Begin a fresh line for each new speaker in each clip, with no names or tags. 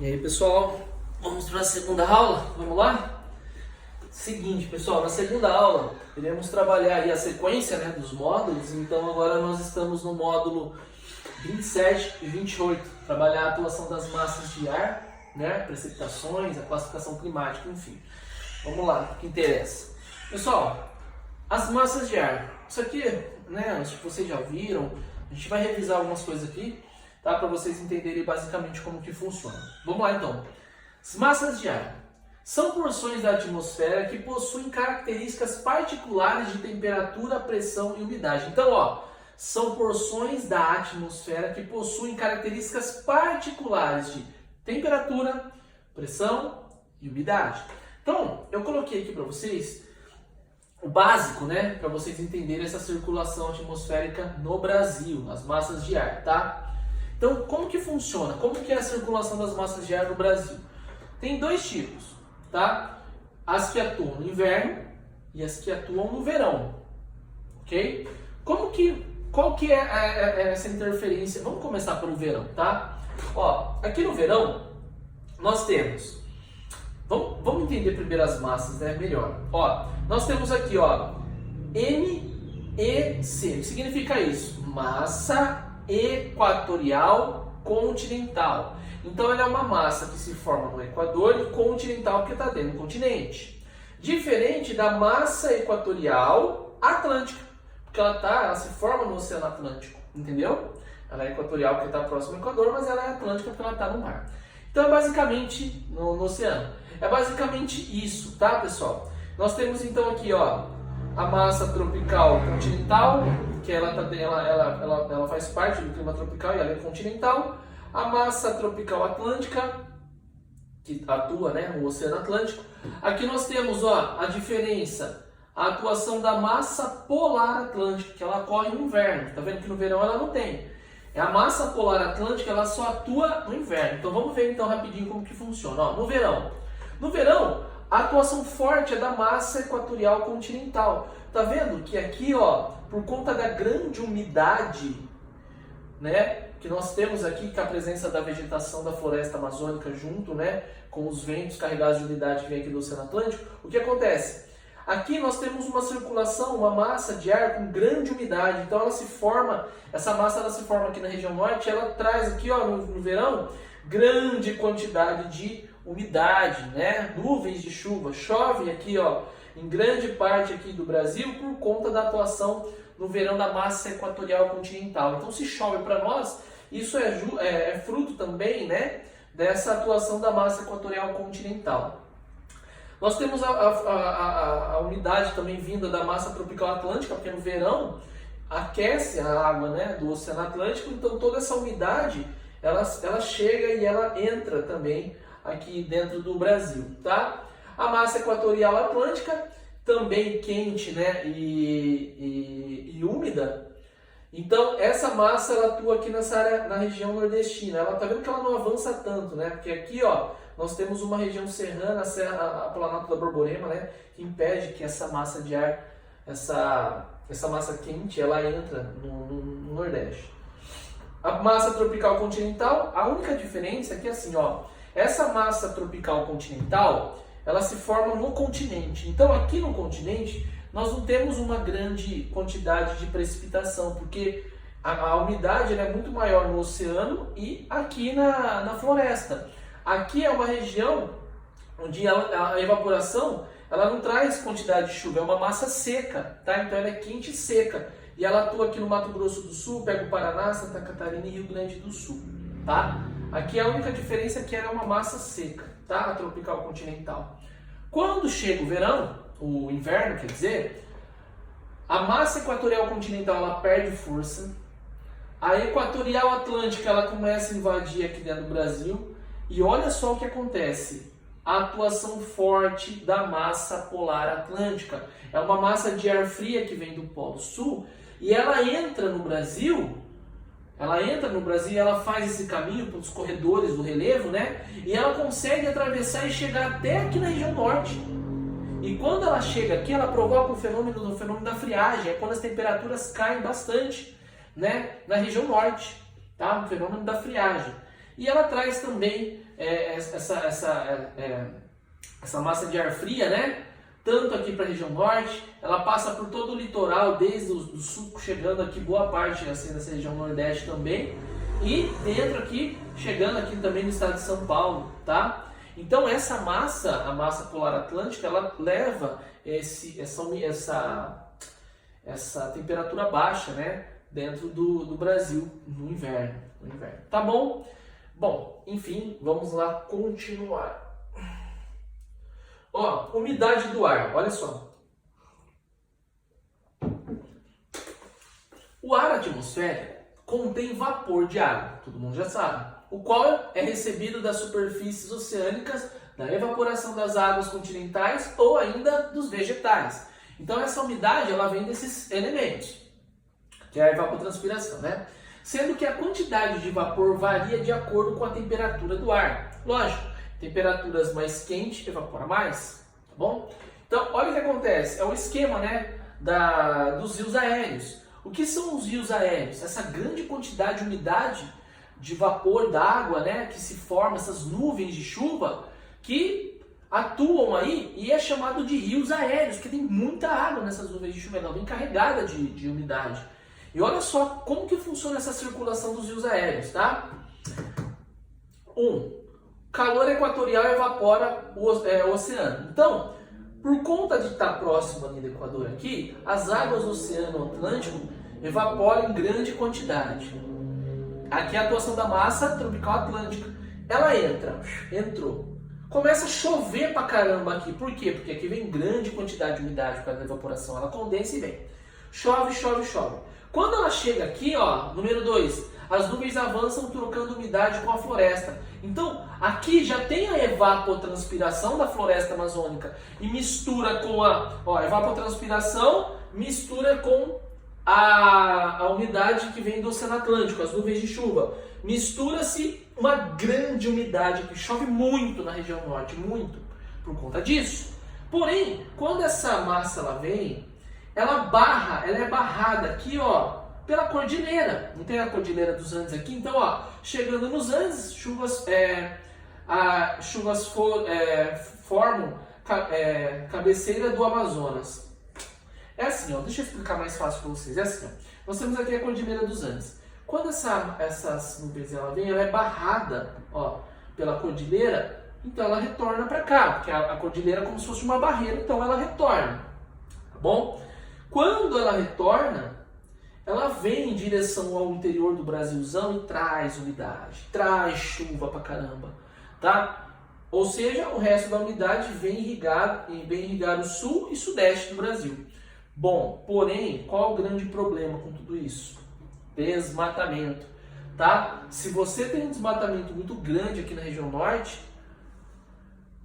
E aí, pessoal, vamos para a segunda aula? Vamos lá? Seguinte, pessoal, na segunda aula iremos trabalhar aí a sequência, né, dos módulos. Então agora nós estamos no módulo 27 e 28, trabalhar a atuação das massas de ar, né, precipitações, a classificação climática, enfim. Vamos lá, o que interessa. Pessoal, as massas de ar, isso aqui, né, acho que vocês já viram, a gente vai revisar algumas coisas aqui, tá, para vocês entenderem basicamente como que funciona. Vamos lá então. As massas de ar são porções da atmosfera que possuem características particulares de temperatura, pressão e umidade. Então, ó, são porções da atmosfera que possuem características particulares de temperatura, pressão e umidade. Então, eu coloquei aqui para vocês o básico, né, para vocês entenderem essa circulação atmosférica no Brasil, as massas de ar, tá? Então, como que funciona? Como que é a circulação das massas de ar no Brasil? Tem dois tipos, tá? As que atuam no inverno e as que atuam no verão, ok? Qual que é essa interferência? Vamos começar pelo verão, tá? Ó, aqui no verão, nós temos... Vamos entender primeiro as massas, né? Melhor. Ó, nós temos aqui, ó, MEC. O que significa isso? Massa equatorial continental. Então ela é uma massa que se forma no Equador e continental porque está dentro do continente. Diferente da massa equatorial atlântica, porque ela se forma no Oceano Atlântico, entendeu? Ela é equatorial porque está próximo ao Equador, mas ela é atlântica porque ela está no mar. Então é basicamente no oceano. É basicamente isso, tá, pessoal? Nós temos então aqui, ó, a massa tropical continental, que ela faz parte do clima tropical e ela é continental. A massa tropical atlântica, que atua, né, no Oceano Atlântico. Aqui nós temos, ó, a diferença, a atuação da massa polar atlântica, que ela ocorre no inverno. Tá vendo que no verão ela não tem. É a massa polar atlântica, ela só atua no inverno. Então vamos ver então rapidinho como que funciona. Ó, no verão, a atuação forte é da massa equatorial continental. Tá vendo que aqui, ó, por conta da grande umidade, né, que nós temos aqui, com a presença da vegetação da floresta amazônica junto, né, com os ventos carregados de umidade que vem aqui do Oceano Atlântico, o que acontece? Aqui nós temos uma circulação, uma massa de ar com grande umidade, então essa massa ela se forma aqui na região norte, ela traz aqui, ó, no verão, grande quantidade de umidade, né, nuvens de chuva, chove aqui, ó, em grande parte aqui do Brasil por conta da atuação no verão da massa equatorial continental. Então se chove para nós, isso é fruto também, né, dessa atuação da massa equatorial continental. Nós temos a umidade também vinda da massa tropical atlântica, porque no verão aquece a água, né, do Oceano Atlântico, então toda essa umidade ela chega e ela entra também aqui dentro do Brasil, tá? A massa equatorial atlântica, também quente, né, e úmida. Então essa massa ela atua aqui nessa área, na região nordestina. Ela tá vendo que ela não avança tanto, né? Porque aqui, ó, nós temos uma região serrana, a Planalto da Borborema, né, que impede que essa massa de ar, essa massa quente, ela entra no Nordeste. A massa tropical continental, a única diferença é que assim, ó, essa massa tropical continental, ela se forma no continente. Então aqui no continente nós não temos uma grande quantidade de precipitação, porque a umidade ela é muito maior no oceano e aqui na floresta. Aqui é uma região onde a evaporação ela não traz quantidade de chuva, é uma massa seca, tá? Então ela é quente e seca. E ela atua aqui no Mato Grosso do Sul, pega o Paraná, Santa Catarina e Rio Grande do Sul, tá? Aqui a única diferença é que ela é uma massa seca, tá? A tropical continental. Quando chega o verão, o inverno, quer dizer, a massa equatorial continental ela perde força, a equatorial atlântica ela começa a invadir aqui dentro do Brasil, e olha só o que acontece, a atuação forte da massa polar atlântica. É uma massa de ar fria que vem do Polo Sul, e ela entra no Brasil, e ela faz esse caminho pelos corredores do relevo, né? E ela consegue atravessar e chegar até aqui na região norte. E quando ela chega aqui, ela provoca o fenômeno da friagem, é quando as temperaturas caem bastante, né, na região norte, tá? O fenômeno da friagem. E ela traz também essa massa de ar fria, né? Tanto aqui para a região norte, ela passa por todo o litoral, desde o sul, chegando aqui boa parte assim, dessa região nordeste também, e dentro aqui, chegando aqui também no estado de São Paulo, tá? Então essa massa, a massa polar atlântica, ela leva essa temperatura baixa, né, dentro do Brasil no inverno, tá bom? Bom, enfim, vamos lá continuar. Ó, umidade do ar, olha só. O ar atmosférico contém vapor de água, todo mundo já sabe, o qual é recebido das superfícies oceânicas, da evaporação das águas continentais ou ainda dos vegetais. Então essa umidade ela vem desses elementos, que é a evapotranspiração, né? Sendo que a quantidade de vapor varia de acordo com a temperatura do ar. Lógico, temperaturas mais quentes evapora mais, tá bom? Então, olha o que acontece, é o esquema, né, dos rios aéreos. O que são os rios aéreos? Essa grande quantidade de umidade de vapor d'água, né, que se forma, essas nuvens de chuva, que atuam aí e é chamado de rios aéreos, porque tem muita água nessas nuvens de chuva, ela vem carregada de umidade. E olha só como que funciona essa circulação dos rios aéreos, tá? Calor equatorial evapora o oceano. Então, por conta de estar próximo ali do Equador aqui, as águas do Oceano Atlântico evaporam em grande quantidade. Aqui é a atuação da massa tropical atlântica. Ela entrou. Começa a chover pra caramba aqui. Por quê? Porque aqui vem grande quantidade de umidade por causa da evaporação. Ela condensa e vem. Chove. Quando ela chega aqui, ó, número 2, as nuvens avançam trocando umidade com a floresta. Então, aqui já tem a evapotranspiração da floresta amazônica e mistura com a evapotranspiração, mistura com a umidade que vem do Oceano Atlântico, as nuvens de chuva. Mistura-se uma grande umidade que chove muito na região norte, muito, por conta disso. Porém, quando essa massa ela vem, ela é barrada aqui, ó, pela cordilheira. Não tem a cordilheira dos Andes aqui? Então, ó, chegando nos Andes, chuvas formam cabeceira do Amazonas. É assim, ó, deixa eu explicar mais fácil para vocês. É assim, ó, nós temos aqui a cordilheira dos Andes. Quando essas nuvens ela vem, ela é barrada, ó, pela cordilheira, então ela retorna para cá, porque a cordilheira é como se fosse uma barreira, então ela retorna, tá bom? Quando ela retorna, ela vem em direção ao interior do Brasilzão e traz umidade, traz chuva pra caramba, tá? Ou seja, o resto da umidade vem irrigar o sul e sudeste do Brasil. Bom, porém, qual é o grande problema com tudo isso? Desmatamento, tá? Se você tem um desmatamento muito grande aqui na região norte,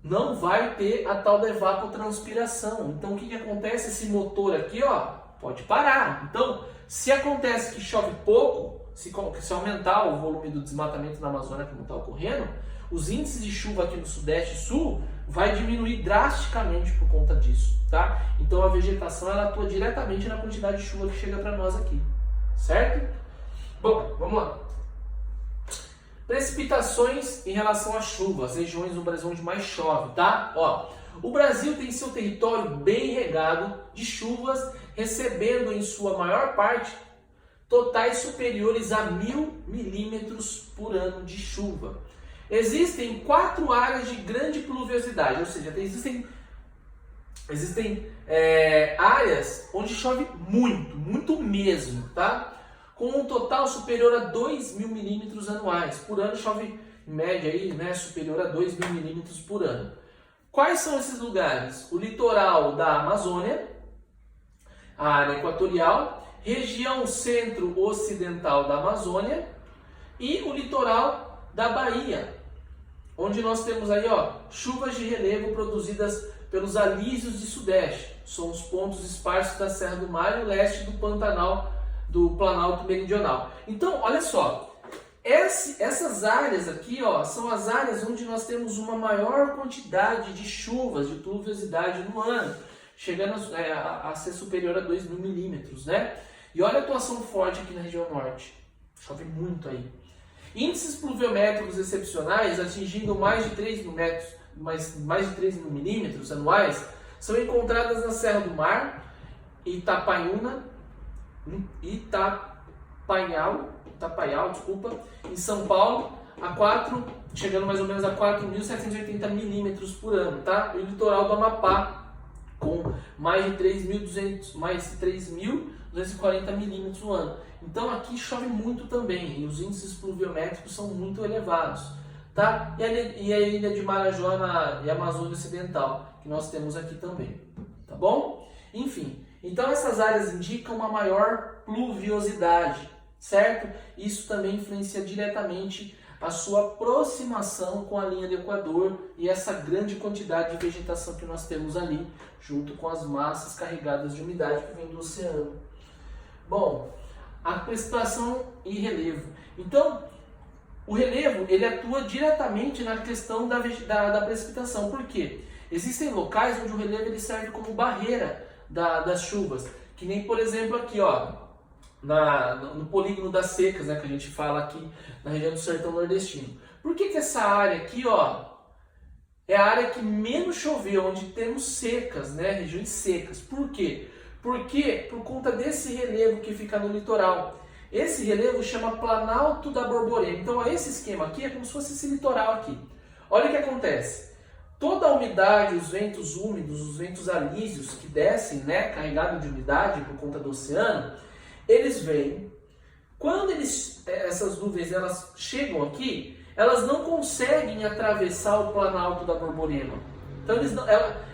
não vai ter a tal da evapotranspiração. Então o que acontece? Esse motor aqui, ó, pode parar. Então, se acontece que chove pouco, se aumentar o volume do desmatamento na Amazônia, como está ocorrendo, os índices de chuva aqui no sudeste e sul vai diminuir drasticamente por conta disso, tá? Então a vegetação ela atua diretamente na quantidade de chuva que chega para nós aqui, certo? Bom, vamos lá. Precipitações em relação à chuva, as regiões do Brasil onde mais chove, tá? Ó, o Brasil tem seu território bem regado de chuvas, recebendo em sua maior parte totais superiores a 1.000 milímetros por ano de chuva. Existem 4 áreas de grande pluviosidade, ou seja, existem áreas onde chove muito mesmo, tá? Com um total superior a 2.000 milímetros anuais. Por ano chove em média aí, né, superior a 2.000 milímetros por ano. Quais são esses lugares? O litoral da Amazônia, a área equatorial, região centro-ocidental da Amazônia e o litoral da Bahia, onde nós temos aí, ó, chuvas de relevo produzidas pelos alísios de sudeste. São os pontos esparsos da Serra do Mar e o leste do Planalto Meridional. Então, olha só, essas áreas aqui, ó, são as áreas onde nós temos uma maior quantidade de chuvas, de pluviosidade no ano, chegando a ser superior a 2.000 milímetros, né? E olha a atuação forte aqui na região norte, chove muito aí. Índices pluviométricos excepcionais atingindo mais de 3 mil metros, mais de 3 mil milímetros anuais são encontradas na Serra do Mar, Itapaial, desculpa, em São Paulo, chegando mais ou menos a 4.780 milímetros por ano, tá? E o litoral do Amapá, com mais de 3.240 milímetros no ano. Então aqui chove muito também, e os índices pluviométricos são muito elevados, tá? E a ilha de Marajó e a Amazônia Ocidental, que nós temos aqui também, tá bom? Enfim, então essas áreas indicam uma maior pluviosidade, certo? Isso também influencia diretamente a sua aproximação com a linha do Equador e essa grande quantidade de vegetação que nós temos ali, junto com as massas carregadas de umidade que vem do oceano. Bom, a precipitação e relevo. Então, o relevo ele atua diretamente na questão da precipitação. Por quê? Existem locais onde o relevo ele serve como barreira das chuvas, que nem, por exemplo, aqui, ó, no polígono das secas, né, que a gente fala aqui na região do sertão nordestino. Por que essa área aqui, ó, é a área que menos choveu, onde temos secas, né, regiões secas? Por quê? Porque por conta desse relevo que fica no litoral. Esse relevo chama Planalto da Borborema. Então, esse esquema aqui é como se fosse esse litoral aqui. Olha o que acontece. Toda a umidade, os ventos úmidos, os ventos alísios que descem, né, carregados de umidade por conta do oceano, eles vêm. Quando essas nuvens elas chegam aqui, elas não conseguem atravessar o Planalto da Borborema. Então,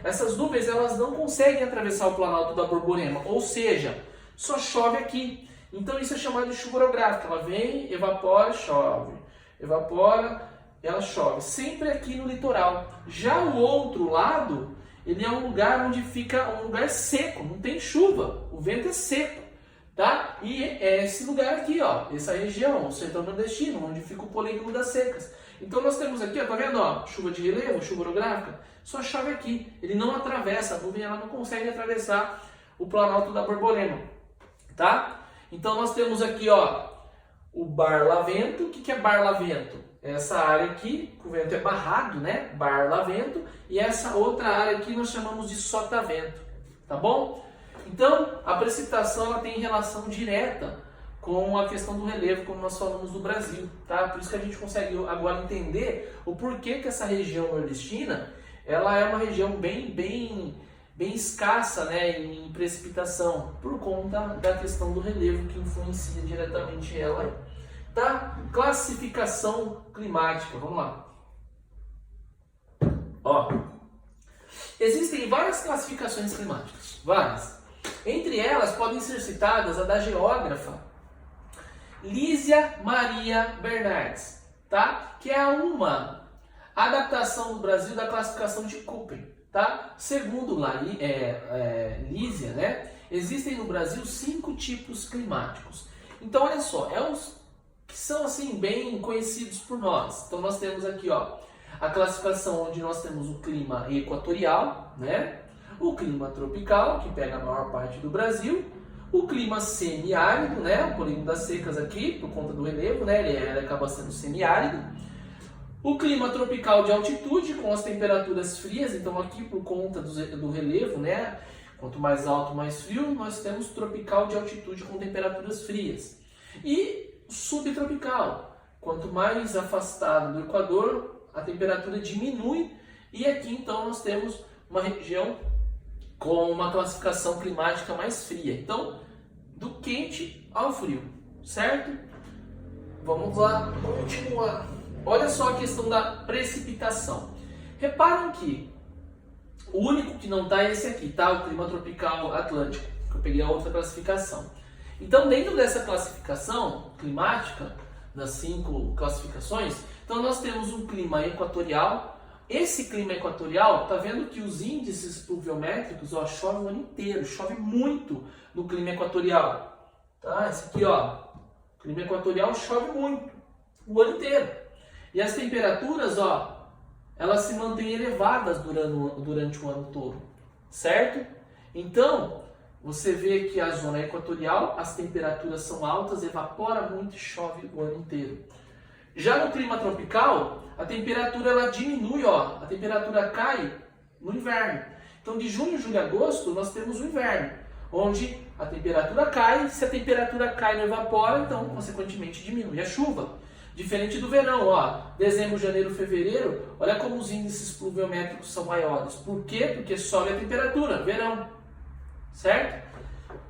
essas nuvens elas não conseguem atravessar o Planalto da Borborema, ou seja, só chove aqui. Então isso é chamado de chuva orográfica. Ela vem, evapora, chove. Evapora, ela chove. Sempre aqui no litoral. Já o outro lado, ele é um lugar onde fica um lugar seco, não tem chuva. O vento é seco, tá? E é esse lugar aqui, ó, essa região, o sertão nordestino, onde fica o polígono das secas. Então nós temos aqui, ó, tá vendo, ó, chuva de relevo, chuva orográfica, só chove aqui. Ele não atravessa, a nuvem ela não consegue atravessar o Planalto da Borborema, tá? Então nós temos aqui, ó, o Barlavento. O que é Barlavento? Essa área aqui, o vento é barrado, né? Barlavento. E essa outra área aqui nós chamamos de Sotavento, tá bom? Então, a precipitação ela tem relação direta com a questão do relevo, como nós falamos do Brasil, tá? Por isso que a gente consegue agora entender o porquê que essa região nordestina, ela é uma região bem escassa, né, em precipitação, por conta da questão do relevo que influencia diretamente ela, tá? Classificação climática, vamos lá. Ó, existem várias classificações climáticas, várias. Entre elas podem ser citadas a da geógrafa Lísia Maria Bernardes, tá? Que é uma adaptação do Brasil da classificação de Köppen. Tá? Segundo Lísia, né, existem no Brasil 5 tipos climáticos. Então, olha só, uns que são assim bem conhecidos por nós. Então, nós temos aqui, ó, a classificação onde nós temos o clima equatorial, né, o clima tropical, que pega a maior parte do Brasil, o clima semiárido, né, o polígono das secas aqui, por conta do relevo, né, ele acaba sendo semiárido. O clima tropical de altitude, com as temperaturas frias, então aqui por conta do relevo, né? Quanto mais alto, mais frio, nós temos tropical de altitude com temperaturas frias. E subtropical, quanto mais afastado do Equador, a temperatura diminui. E aqui então nós temos uma região com uma classificação climática mais fria. Então, do quente ao frio, certo? Vamos lá, continuar. Olha só a questão da precipitação. Reparem que o único que não está é esse aqui, tá? O clima tropical atlântico, que eu peguei a outra classificação. Então, dentro dessa classificação climática, das 5 classificações, então nós temos um clima equatorial. Esse clima equatorial, tá vendo que os índices pluviométricos, ó, chove o ano inteiro, chove muito no clima equatorial. Tá? Esse aqui, ó, clima equatorial chove muito o ano inteiro. E as temperaturas, ó, elas se mantêm elevadas durante o ano todo, certo? Então, você vê que a zona equatorial, as temperaturas são altas, evapora muito e chove o ano inteiro. Já no clima tropical, a temperatura ela diminui, ó, a temperatura cai no inverno. Então de junho, julho e agosto nós temos o inverno, onde a temperatura cai, se a temperatura cai e não evapora, então consequentemente diminui a chuva. Diferente do verão, ó, dezembro, janeiro, fevereiro, olha como os índices pluviométricos são maiores. Por quê? Porque sobe a temperatura, verão, certo?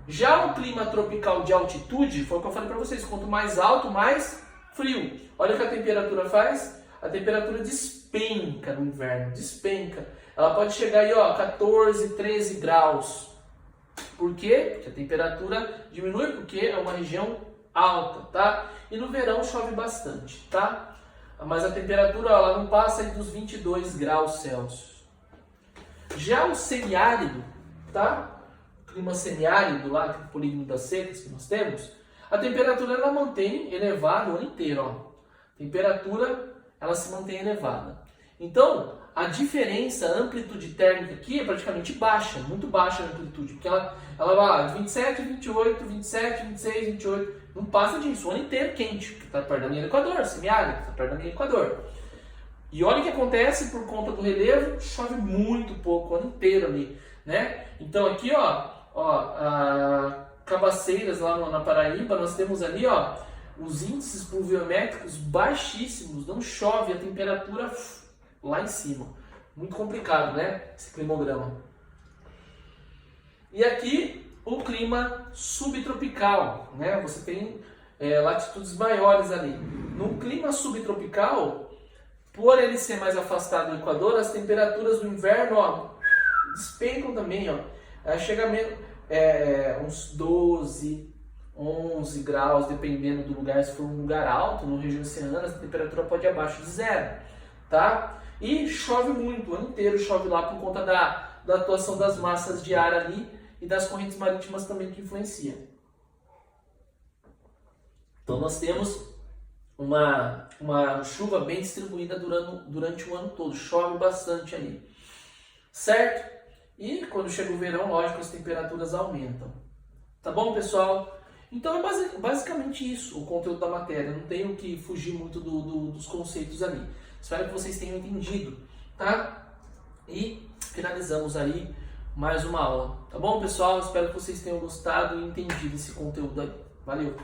Já o clima tropical de altitude, foi o que eu falei para vocês, quanto mais alto, mais frio. Olha o que a temperatura faz, a temperatura despenca no inverno, despenca. Ela pode chegar aí, ó, 14, 13 graus. Por quê? Porque a temperatura diminui, porque é uma região alta, tá? E no verão chove bastante, tá? Mas a temperatura ela não passa aí dos 22 graus Celsius. Já o semiárido, tá? O clima semiárido lá, o polígono das secas que nós temos, a temperatura ela mantém elevada o ano inteiro, ó. A temperatura ela se mantém elevada. Então, a diferença, a amplitude térmica aqui é praticamente baixa, muito baixa a amplitude, porque ela vai de 27, 28, 27, 26, 28, não passa disso, o ano inteiro quente, porque está perto da linha do Equador, semiárido, está perto da linha do Equador. E olha o que acontece por conta do relevo, chove muito pouco, o ano inteiro ali, né? Então aqui, Cabaceiras, lá na Paraíba, nós temos ali, ó, os índices pluviométricos baixíssimos, não chove, a temperatura lá em cima. Muito complicado, né? Esse climograma. E aqui o clima subtropical, né? Você tem latitudes maiores ali. No clima subtropical, por ele ser mais afastado do Equador, as temperaturas do inverno, ó, despencam também, ó. Chega a uns 12, 11 graus, dependendo do lugar. Se for um lugar alto, no região oceânica, a temperatura pode ir abaixo de zero, tá? E chove muito, o ano inteiro chove lá por conta da atuação das massas de ar ali e das correntes marítimas também que influenciam. Então nós temos uma chuva bem distribuída durante o ano todo, chove bastante ali, certo? E quando chega o verão, lógico, as temperaturas aumentam. Tá bom, pessoal? Então é basicamente isso o conteúdo da matéria, não tenho que fugir muito dos conceitos ali. Espero que vocês tenham entendido, tá? E finalizamos aí mais uma aula, tá bom, pessoal? Espero que vocês tenham gostado e entendido esse conteúdo aí. Valeu!